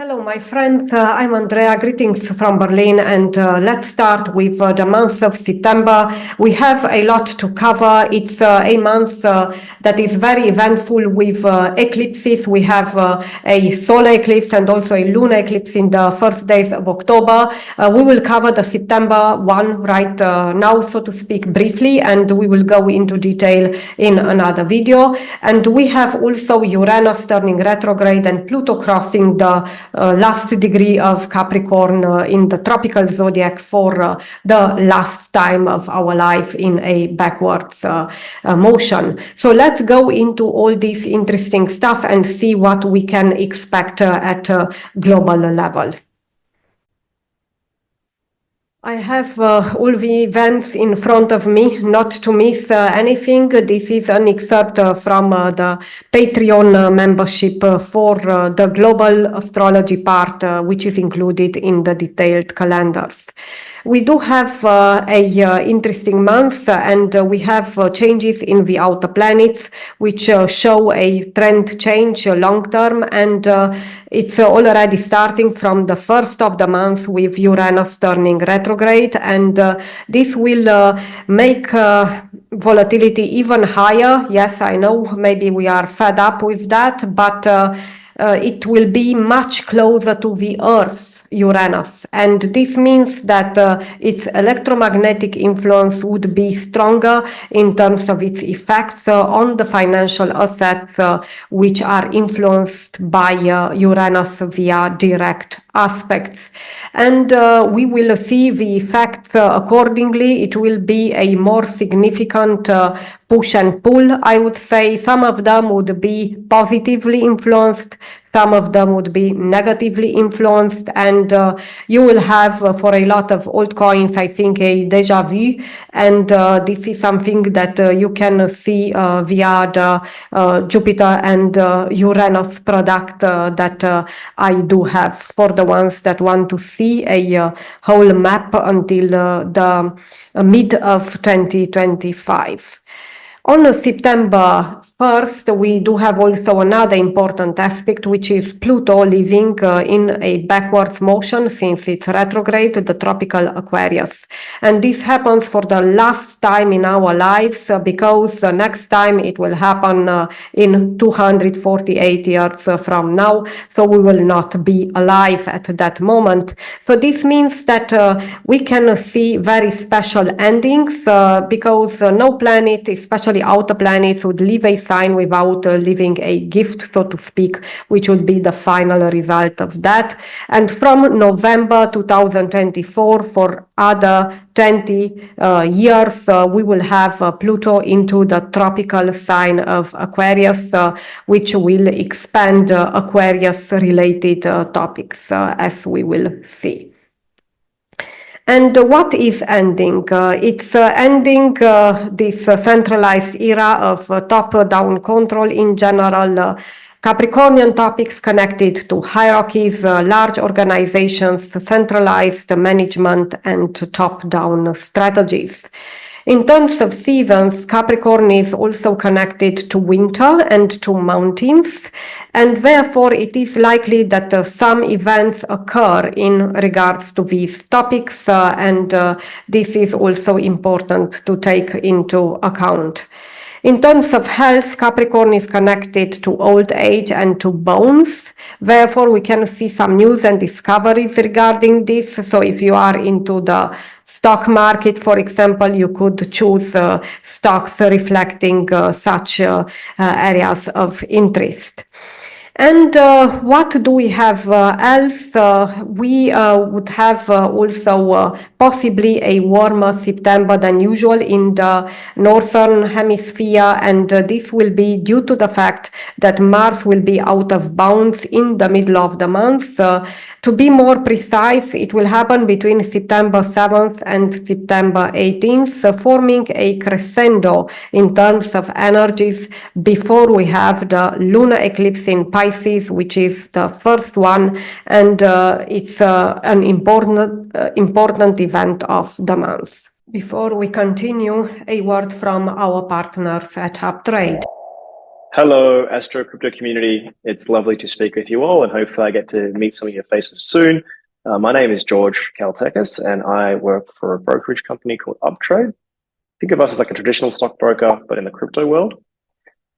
Hello, my friend. I'm Andrea. Greetings from Berlin. And let's start with the month of September. We have a lot to cover. It's a month that is very eventful with eclipses. We have a solar eclipse and also a lunar eclipse in the first days of October. We will cover the September one right now, so to speak, briefly, and we will go into detail in another video. And we have also Uranus turning retrograde and Pluto crossing the last degree of Capricorn in the tropical zodiac for the last time of our life in a backwards motion. So let's go into all this interesting stuff and see what we can expect at a global level. I have all the events in front of me, not to miss anything. This is an excerpt from the Patreon membership for the global astrology part, which is included in the detailed calendars. We do have a interesting month, and we have changes in the outer planets, which show a trend change long term, and it's already starting from the first of the month with Uranus turning retrograde, and this will make volatility even higher. Yes, I know, maybe we are fed up with that, but it will be much closer to the Earth, Uranus, and this means that its electromagnetic influence would be stronger in terms of its effects on the financial assets which are influenced by Uranus via direct aspects. And we will see the effects accordingly. It will be a more significant push and pull, I would say. Some of them would be positively influenced, some of them would be negatively influenced, and you will have for a lot of altcoins, I think, a deja vu, and this is something that you can see via the Jupiter and Uranus product that I do have for the ones that want to see a whole map until the mid of 2025. On September 1st, we do have also another important aspect, which is Pluto living in a backwards motion since it's retrograde, the tropical Aquarius. And this happens for the last time in our lives because next time it will happen in 248 years from now. So we will not be alive at that moment. So this means that we can see very special endings because no planet, especially outer planets, would leave a sign without leaving a gift, so to speak, which would be the final result of that. And from November 2024, for other 20 years, we will have Pluto into the tropical sign of Aquarius, which will expand Aquarius-related topics, as we will see. And what is ending? It's ending this centralized era of top-down control in general, Capricornian topics connected to hierarchies, large organizations, centralized management, and top-down strategies. In terms of seasons, Capricorn is also connected to winter and to mountains, and therefore it is likely that some events occur in regards to these topics, and this is also important to take into account. In terms of health, Capricorn is connected to old age and to bones. Therefore, we can see some news and discoveries regarding this. So if you are into the stock market, for example, you could choose stocks reflecting such areas of interest. And what do we have else? We would have also possibly a warmer September than usual in the northern hemisphere, and this will be due to the fact that Mars will be out of bounds in the middle of the month. To be more precise, it will happen between September 7th and September 18th, forming a crescendo in terms of energies before we have the lunar eclipse in Pisces, which is the first one, and it's an important event of the month. Before we continue, a word from our partners at Uptrade. Hello, Astro Crypto community. It's lovely to speak with you all, and hopefully I get to meet some of your faces soon. My name is George Kaltekis, and I work for a brokerage company called Uptrade. Think of us as like a traditional stockbroker, but in the crypto world.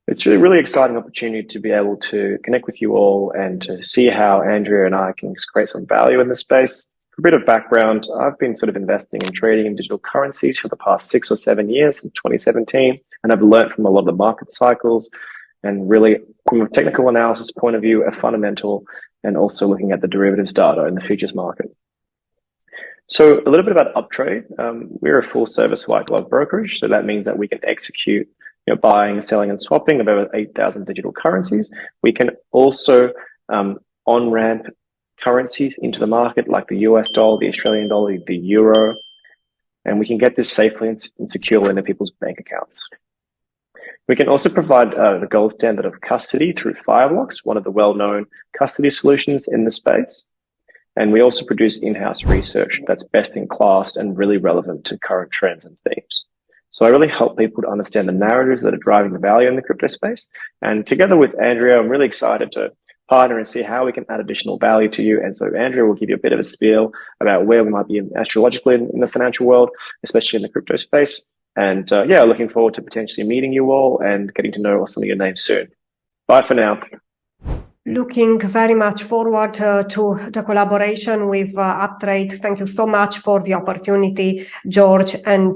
It's really exciting opportunity to be able to connect with you all and to see how Andrea and I can create some value in this space. For a bit of background, I've been sort of investing and trading in digital currencies for the past 6 or 7 years, from 2017, and I've learned from a lot of the market cycles. And really, from a technical analysis point of view, a fundamental, and also looking at the derivatives data in the futures market. So a little bit about Uptrade. We're a full service white glove brokerage. So that means that we can execute buying, selling, and swapping of over 8,000 digital currencies. We can also on-ramp currencies into the market like the US dollar, the Australian dollar, the euro, and we can get this safely and securely into people's bank accounts. We can also provide the gold standard of custody through Fireblocks, one of the well-known custody solutions in the space. And we also produce in-house research that's best in class and really relevant to current trends and themes. So I really help people to understand the narratives that are driving the value in the crypto space. And together with Andrea, I'm really excited to partner and see how we can add additional value to you. And so Andrea will give you a bit of a spiel about where we might be astrologically in the financial world, especially in the crypto space. And yeah, looking forward to potentially meeting you all and getting to know some of your names soon. Bye for now. Looking very much forward to the collaboration with Uptrade. Thank you so much for the opportunity, George. And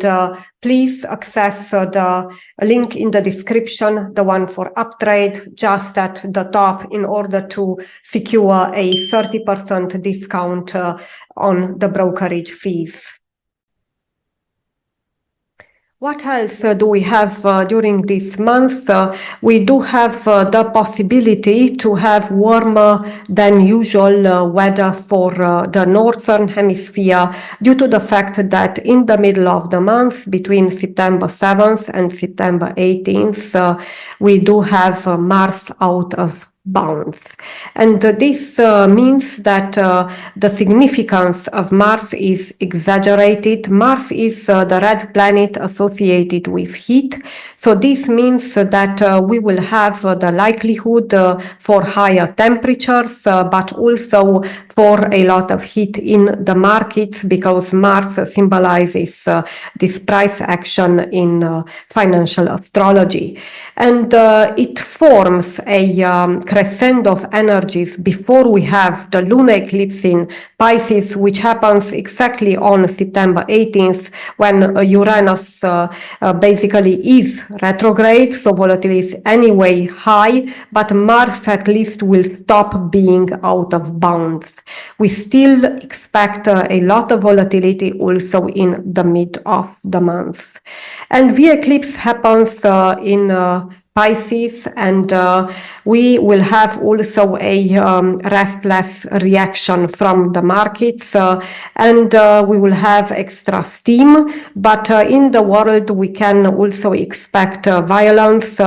please access the link in the description, the one for Uptrade, just at the top, in order to secure a 30% discount on the brokerage fees. What else do we have during this month? We do have the possibility to have warmer than usual weather for the northern hemisphere due to the fact that in the middle of the month, between September 7th and September 18th, we do have Mars out of bounds. And this means that the significance of Mars is exaggerated. Mars is the red planet associated with heat. So this means that we will have the likelihood for higher temperatures, but also for a lot of heat in the markets, because Mars symbolizes this price action in financial astrology. And it forms a crescendo of energies before we have the lunar eclipse in Pisces, which happens exactly on September 18th, when Uranus basically is retrograde, so volatility is anyway high, but Mars at least will stop being out of bounds. We still expect a lot of volatility also in the mid of the month. And the eclipse happens in Pisces, and we will have also a restless reaction from the markets, and we will have extra steam, but in the world we can also expect violence,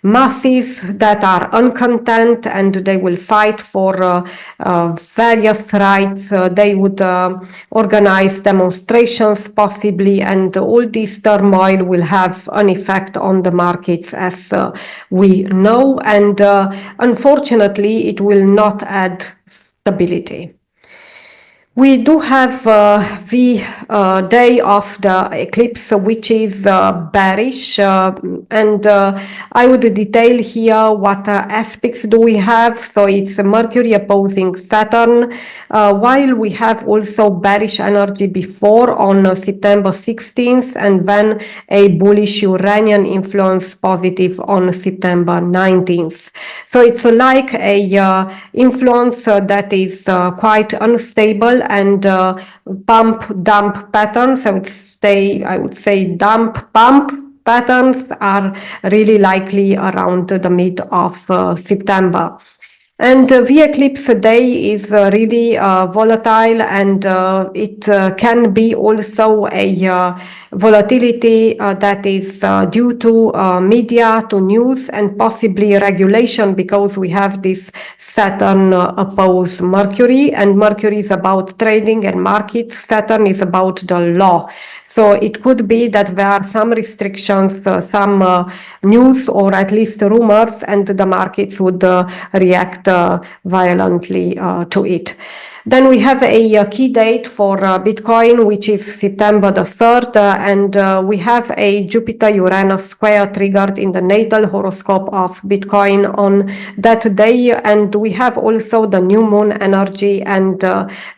masses that are uncontent, and they will fight for various rights. They would organize demonstrations possibly, and all this turmoil will have an effect on the markets, as we know, and unfortunately it will not add stability. We do have the day of the eclipse, which is bearish, and I would detail here what aspects do we have. So it's Mercury opposing Saturn, while we have also bearish energy before on September 16th, and then a bullish Uranian influence positive on September 19th. So it's like a influence that is quite unstable, and pump-dump patterns. I would say dump-pump patterns are really likely around the mid of September. And the eclipse day is really volatile, and it can be also a volatility that is due to media, to news, and possibly regulation, because we have this Saturn oppose Mercury, and Mercury is about trading and markets. Saturn is about the law. So it could be that there are some restrictions, some news, or at least rumors, and the markets would react violently to it. Then we have a key date for Bitcoin, which is September the 3rd, and we have a Jupiter-Uranus square triggered in the natal horoscope of Bitcoin on that day, and we have also the new moon energy, and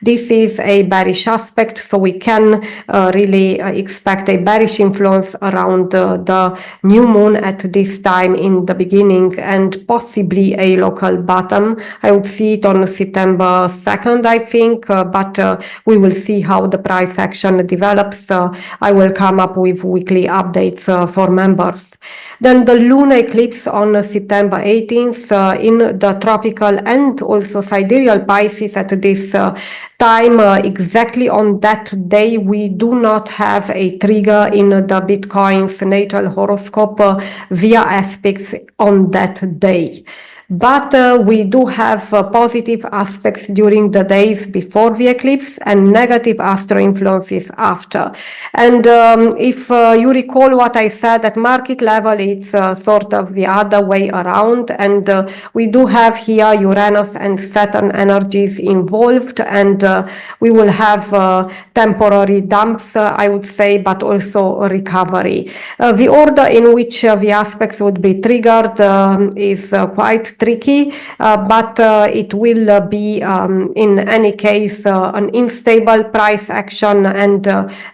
this is a bearish aspect, so we can really expect a bearish influence around the new moon at this time in the beginning, and possibly a local bottom. I would see it on September 2nd, I think, but we will see how the price action develops. I will come up with weekly updates for members. Then the lunar eclipse on September 18th in the tropical and also sidereal Pisces at this time. Exactly on that day, we do not have a trigger in the Bitcoin's natal horoscope via aspects on that day. But we do have positive aspects during the days before the eclipse and negative astro influences after. And if you recall what I said, at market level, it's sort of the other way around. And we do have here Uranus and Saturn energies involved, and we will have temporary dumps, I would say, but also recovery. The order in which the aspects would be triggered is quite tricky, but it will be in any case an unstable price action, and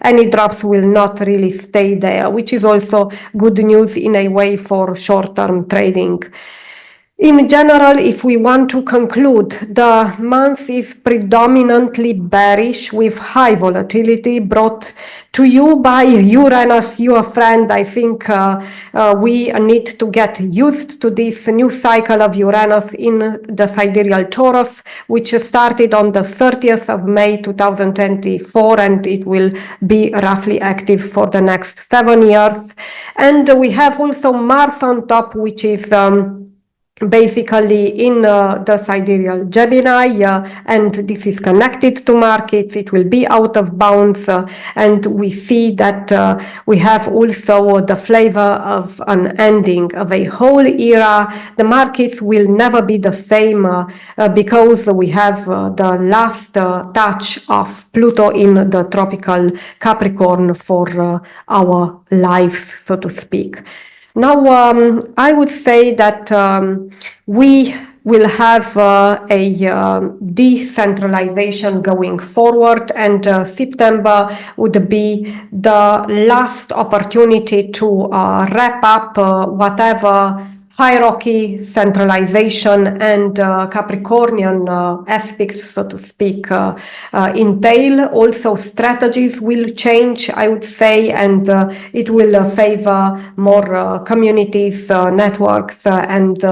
any drops will not really stay there, which is also good news in a way for short-term trading. In general, if we want to conclude, the month is predominantly bearish with high volatility brought to you by Uranus, your friend. I think we need to get used to this new cycle of Uranus in the sidereal Taurus, which started on the 30th of May 2024, and it will be roughly active for the next 7 years. And we have also Mars on top, which is basically in the sidereal Gemini, and this is connected to markets. It will be out of bounds, and we see that we have also the flavor of an ending of a whole era. The markets will never be the same because we have the last touch of Pluto in the tropical Capricorn for our life, so to speak. Now, I would say that we will have a decentralization going forward, and September would be the last opportunity to wrap up whatever hierarchy, centralization, and Capricornian aspects, so to speak, entail. Also, strategies will change, I would say, and it will favor more communities, networks, and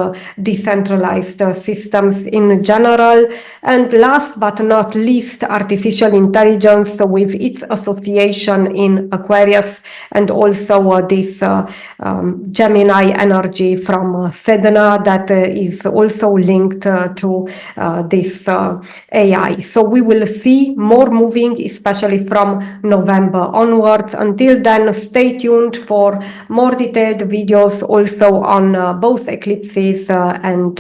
decentralized systems in general. And last but not least, artificial intelligence with its association in Aquarius, and also this Gemini energy from Sedna that is also linked to this AI. So we will see more moving, especially from November onwards. Until then, stay tuned for more detailed videos also on both eclipses, and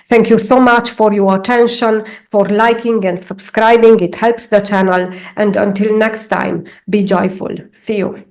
thank you so much for your attention, for liking and subscribing. It helps the channel, and until next time, be joyful. See you.